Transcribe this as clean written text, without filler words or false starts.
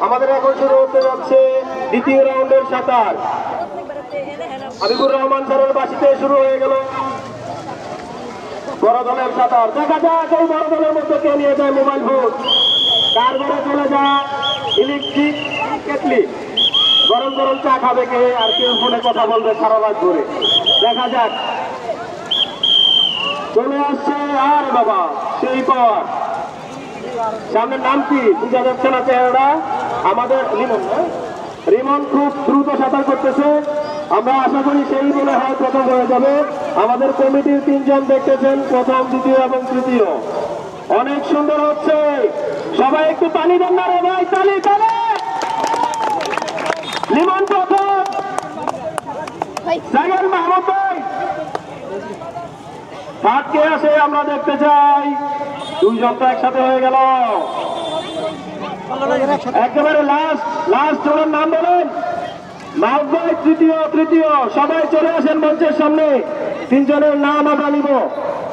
আমাদের এখন শুরু হতে যাচ্ছে দ্বিতীয় রাউন্ডের সাঁতার। হাবিবুর রহমান স্যারের বাসিতে শুরু হয়ে গেল বড় দলের সাঁতার। দেখা যাক এই বড় দলের মধ্যে কে নিয়ে যায় মোবাইল ফোন, কার ঘরে চলে যায় ইলেকট্রিক কেটলি, গরম গরম চা খাবে কে, আর কেউ ফোনে কথা বলবে সারা রাত ধরে। দেখা যাক চলে আসছে। আর বাবা সেই পর সামনের নাম কি বুঝা যাচ্ছে না চেহারা। আমাদের লিমন না, রিমন খুব দ্রুত সাঁতার করতেছে। আমরা আশা করি সেই মনে হয় প্রথম হয়ে যাবে। আমাদের কমিটির 3 জন দেখতেছেন, প্রথম দ্বিতীয় এবং তৃতীয়। অনেক সুন্দর হচ্ছে, সবাই একটু তালি দেন না রে ভাই, তালি তালি। লিমন প্রথম, সেকেন্ড মাহমুদ ভাই, থার্ড কে আসে আমরা দেখতে চাই। 2 জন তো একসাথে হয়ে গেল। একেবারে লাস্ট ওনার নাম বলেন। মাহমুদ ভাই তৃতীয়, সবাই চলে আসেন মঞ্চের সামনে। 3 জনের নাম আমরা নিব।